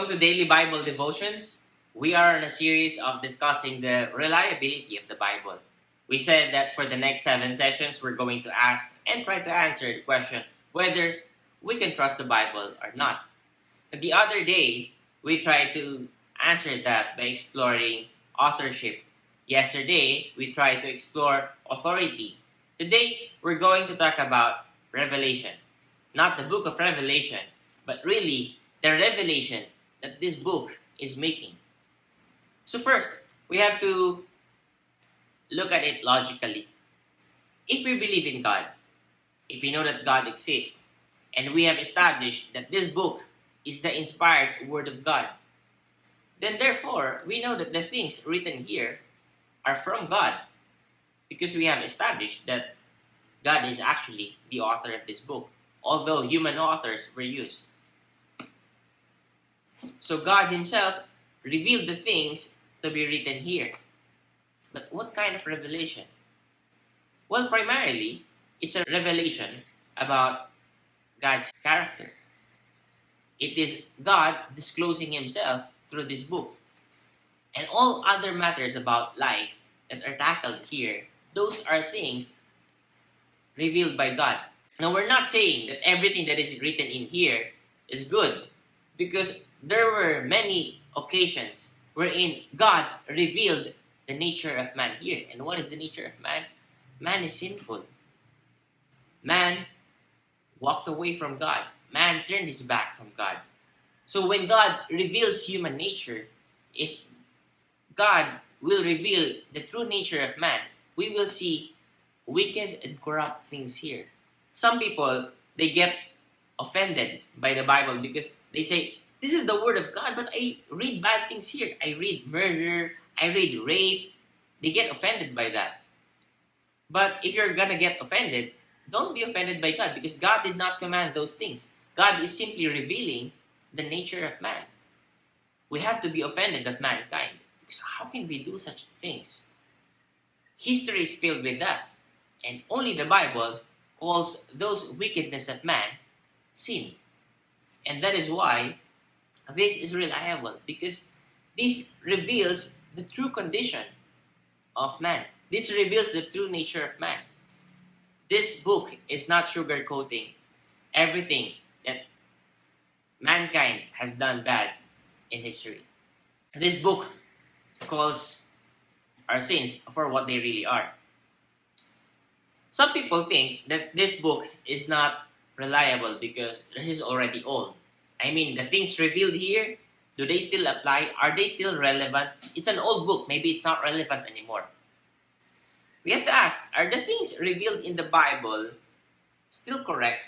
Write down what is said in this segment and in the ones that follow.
Welcome to Daily Bible Devotions. We are on a series of discussing the reliability of the Bible. We said that for the next 7 sessions, we're going to ask and try to answer the question whether we can trust the Bible or not. The other day, we tried to answer that by exploring authorship. Yesterday, we tried to explore authority. Today, we're going to talk about revelation. Not the book of Revelation, but really the revelation that this book is making. So first, we have to look at it logically. If we believe in God, if we know that God exists, and we have established that this book is the inspired Word of God, then therefore, we know that the things written here are from God, because we have established that God is actually the author of this book, although human authors were used. So God Himself revealed the things to be written here. But what kind of revelation? Well, primarily, it's a revelation about God's character. It is God disclosing Himself through this book. And all other matters about life that are tackled here, those are things revealed by God. Now, we're not saying that everything that is written in here is good, because there were many occasions wherein God revealed the nature of man here. And what is the nature of man? Man is sinful. Man walked away from God. Man turned his back from God. So when God reveals human nature, if God will reveal the true nature of man, we will see wicked and corrupt things here. Some people, they get offended by the Bible because they say, this is the Word of God, but I read bad things here. I read murder, I read rape. They get offended by that. But if you're going to get offended, don't be offended by God, because God did not command those things. God is simply revealing the nature of man. We have to be offended of mankind, because how can we do such things? History is filled with that. And only the Bible calls those wickedness of man sin. And that is why this is reliable, because this reveals the true condition of man. This reveals the true nature of man. This book is not sugarcoating everything that mankind has done bad in history. This book calls our sins for what they really are. Some people think that this book is not reliable because this is already old. I mean, the things revealed here, do they still apply? Are they still relevant? It's an old book. Maybe it's not relevant anymore. We have to ask, are the things revealed in the Bible still correct?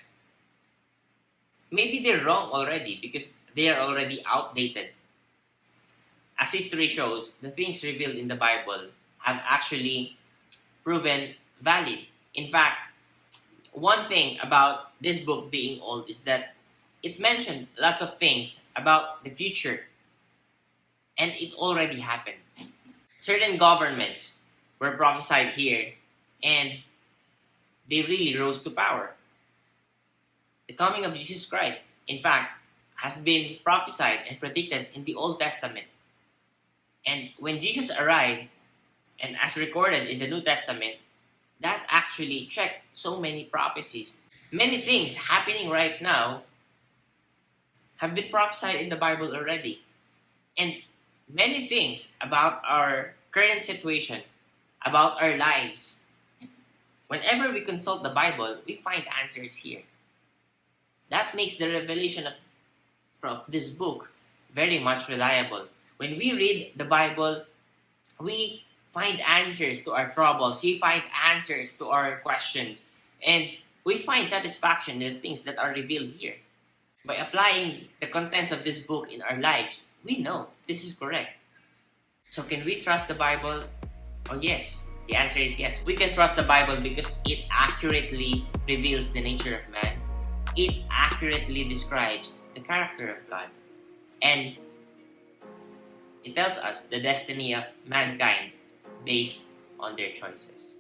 Maybe they're wrong already because they are already outdated. As history shows, the things revealed in the Bible have actually proven valid. In fact, one thing about this book being old is that it mentioned lots of things about the future, and it already happened. Certain governments were prophesied here, and they really rose to power. The coming of Jesus Christ, in fact, has been prophesied and predicted in the Old Testament. And when Jesus arrived, and as recorded in the New Testament, that actually checked so many prophecies. Many things happening right now have been prophesied in the Bible already. And many things about our current situation, about our lives, whenever we consult the Bible, we find answers here. That makes the revelation from this book very much reliable. When we read the Bible, we find answers to our troubles. We find answers to our questions. And we find satisfaction in the things that are revealed here. By applying the contents of this book in our lives, we know this is correct. So can we trust the Bible? Oh yes. The answer is yes. We can trust the Bible because it accurately reveals the nature of man. It accurately describes the character of God. And it tells us the destiny of mankind based on their choices.